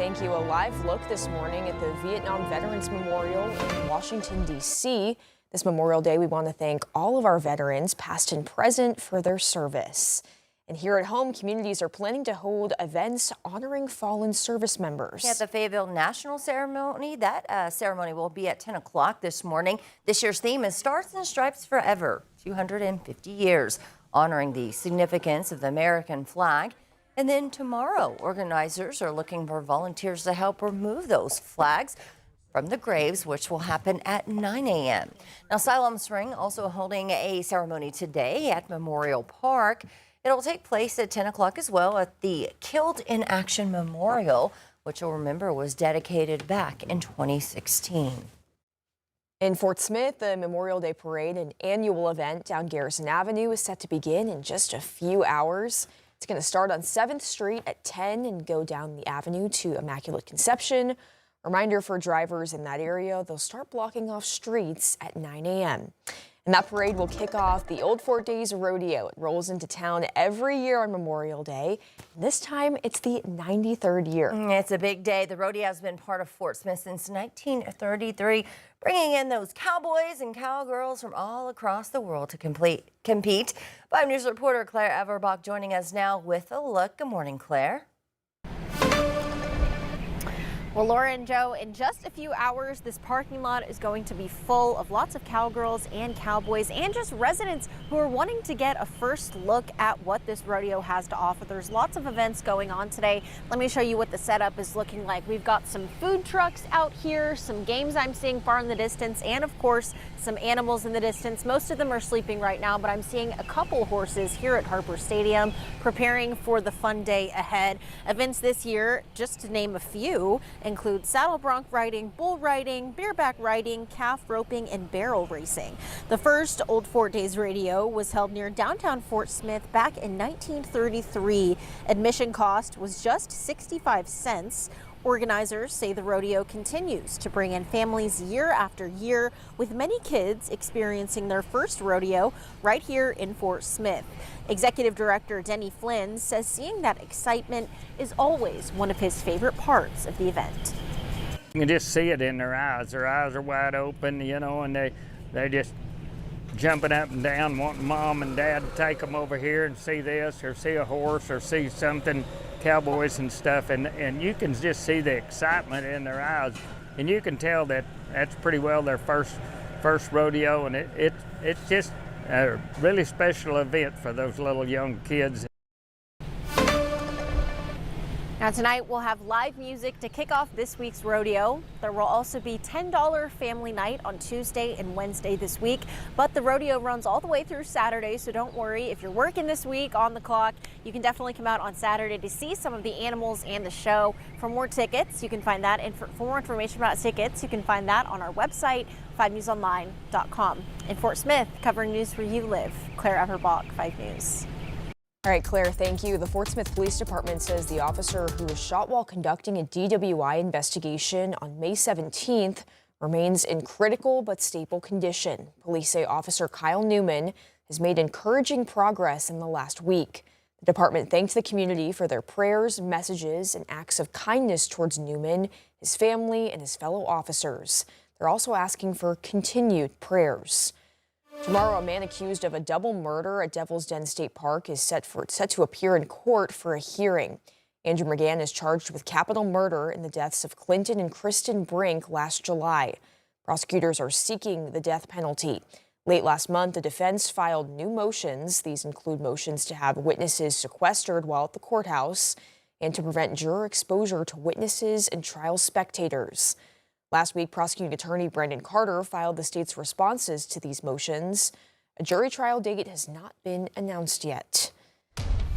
thank you. A live look this morning at the Vietnam Veterans Memorial in Washington, D.C. This Memorial Day, we want to thank all of our veterans, past and present, for their service. And here at home, communities are planning to hold events honoring fallen service members. At the Fayetteville National Ceremony, that ceremony will be at 10 o'clock this morning. This year's theme is Stars and Stripes Forever, 250 years, honoring the significance of the American flag. And then tomorrow, organizers are looking for volunteers to help remove those flags from the graves, which will happen at 9 a.m. Now, Siloam Spring also holding a ceremony today at Memorial Park. It'll take place at 10 o'clock as well at the Killed in Action Memorial, which you'll remember was dedicated back in 2016. In Fort Smith, the Memorial Day Parade, an annual event down Garrison Avenue, is set to begin in just a few hours. It's going to start on 7th Street at 10 and go down the avenue to Immaculate Conception. Reminder for drivers in that area, they'll start blocking off streets at 9 a.m. And that parade will kick off the Old Fort Days Rodeo. It rolls into town every year on Memorial Day. This time, it's the 93rd year. It's a big day. The rodeo has been part of Fort Smith since 1933, bringing in those cowboys and cowgirls from all across the world to compete. 5 News reporter Claire Everbach joining us now with a look. Good morning, Claire. Well, Laura and Joe, in just a few hours, this parking lot is going to be full of lots of cowgirls and cowboys and just residents who are wanting to get a first look at what this rodeo has to offer. There's lots of events going on today. Let me show you what the setup is looking like. We've got some food trucks out here, some games I'm seeing far in the distance, and of course, some animals in the distance. Most of them are sleeping right now, but I'm seeing a couple horses here at Harper Stadium preparing for the fun day ahead. Events this year, just to name a few, include saddle bronc riding, bull riding, bareback riding, calf roping, and barrel racing. The first Old Fort Days Rodeo was held near downtown Fort Smith back in 1933. Admission cost was just 65 cents. Organizers say the rodeo continues to bring in families year after year, with many kids experiencing their first rodeo right here in Fort Smith. Executive Director Denny Flynn says seeing that excitement is always one of his favorite parts of the event. You can just see it in their eyes. Their eyes are wide open, you know, and they're just jumping up and down, wanting mom and dad to take them over here and see this or see a horse or see something, cowboys and stuff, and you can just see the excitement in their eyes, and you can tell that that's pretty well their first rodeo, and it's just a really special event for those little young kids. Now tonight we'll have live music to kick off this week's rodeo. There will also be $10 family night on Tuesday and Wednesday this week, but the rodeo runs all the way through Saturday, so don't worry. If you're working this week on the clock, you can definitely come out on Saturday to see some of the animals and the show. For more tickets, you can find that, and for more information about tickets, you can find that on our website, 5newsonline.com. In Fort Smith, covering news where you live, Claire Everbach, 5 News. All right, Claire, thank you. The Fort Smith Police Department says the officer who was shot while conducting a DWI investigation on May 17th remains in critical but stable condition. Police say Officer Kyle Newman has made encouraging progress in the last week. The department thanked the community for their prayers, messages, and acts of kindness towards Newman, his family, and his fellow officers. They're also asking for continued prayers. Tomorrow, a man accused of a double murder at Devil's Den State Park is set to appear in court for a hearing. Andrew McGann is charged with capital murder in the deaths of Clinton and Kristen Brink last July. Prosecutors are seeking the death penalty. Late last month, the defense filed new motions. These include motions to have witnesses sequestered while at the courthouse and to prevent juror exposure to witnesses and trial spectators. Last week, prosecuting attorney Brandon Carter filed the state's responses to these motions. A jury trial date has not been announced yet.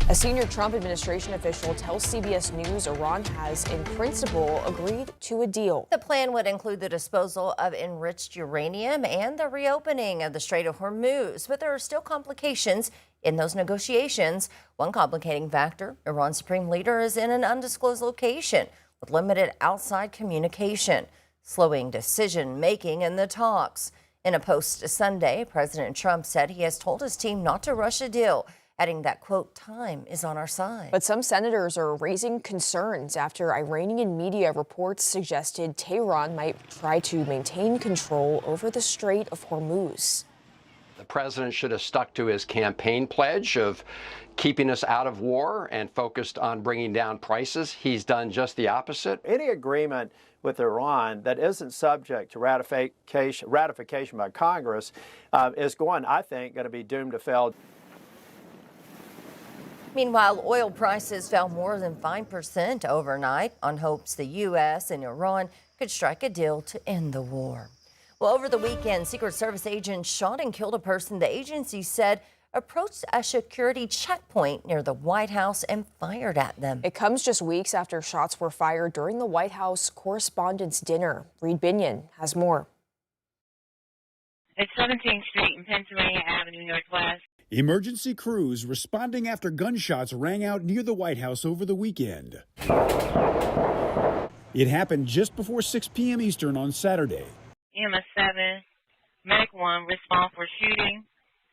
A senior Trump administration official tells CBS News Iran has, in principle, agreed to a deal. The plan would include the disposal of enriched uranium and the reopening of the Strait of Hormuz, but there are still complications in those negotiations. One complicating factor, Iran's supreme leader is in an undisclosed location with limited outside communication, slowing decision-making in the talks. In a post Sunday, President Trump said he has told his team not to rush a deal adding that, quote, time is on our side. But some senators are raising concerns after Iranian media reports suggested Tehran might try to maintain control over the Strait of Hormuz. The president should have stuck to his campaign pledge of keeping us out of war and focused on bringing down prices. He's done just the opposite. Any agreement with Iran that isn't subject to ratification by Congress is I think, going to be doomed to fail. Meanwhile, oil prices fell more than 5% overnight on hopes the U.S. and Iran could strike a deal to end the war. Well, over the weekend, Secret Service agents shot and killed a person the agency said approached a security checkpoint near the White House and fired at them. It comes just weeks after shots were fired during the White House Correspondents' Dinner. Reed Binion has more. At 17th Street and Pennsylvania Avenue Northwest. Emergency crews responding after gunshots rang out near the White House over the weekend. It happened just before 6 p.m. Eastern on Saturday. EMS 7, Medic 1, respond for shooting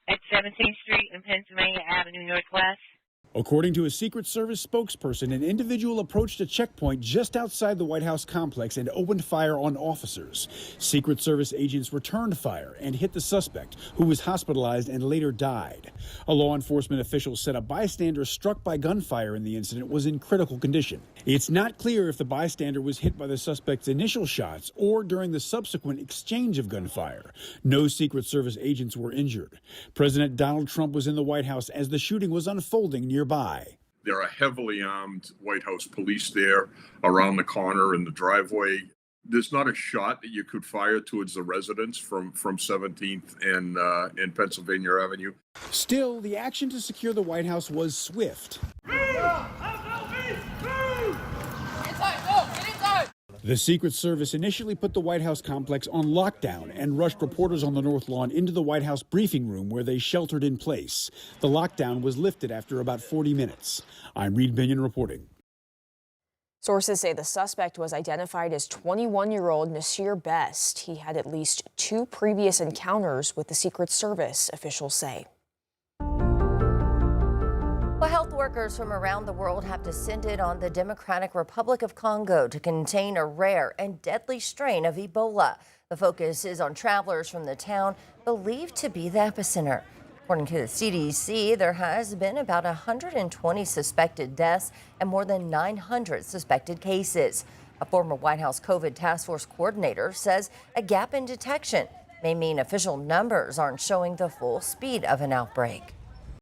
at 17th Street and Pennsylvania Avenue Northwest. According to a Secret Service spokesperson, an individual approached a checkpoint just outside the White House complex and opened fire on officers. Secret Service agents returned fire and hit the suspect, who was hospitalized and later died. A law enforcement official said a bystander struck by gunfire in the incident was in critical condition. It's not clear if the bystander was hit by the suspect's initial shots or during the subsequent exchange of gunfire. No Secret Service agents were injured. President Donald Trump was in the White House as the shooting was unfolding nearby. There are heavily armed White House police there around the corner in the driveway. There's not a shot that you could fire towards the residents from 17th and Pennsylvania Avenue. Still, the action to secure the White House was swift. The Secret Service initially put the White House complex on lockdown and rushed reporters on the North Lawn into the White House briefing room where they sheltered in place. The lockdown was lifted after about 40 minutes. I'm Reed Binion reporting. Sources say the suspect was identified as 21-year-old Nasir Best. He had at least 2 previous encounters with the Secret Service, officials say. Well, health workers from around the world have descended on the Democratic Republic of Congo to contain a rare and deadly strain of Ebola. The focus is on travelers from the town believed to be the epicenter. According to the CDC, there has been about 120 suspected deaths and more than 900 suspected cases. A former White House COVID task force coordinator says a gap in detection may mean official numbers aren't showing the full speed of an outbreak.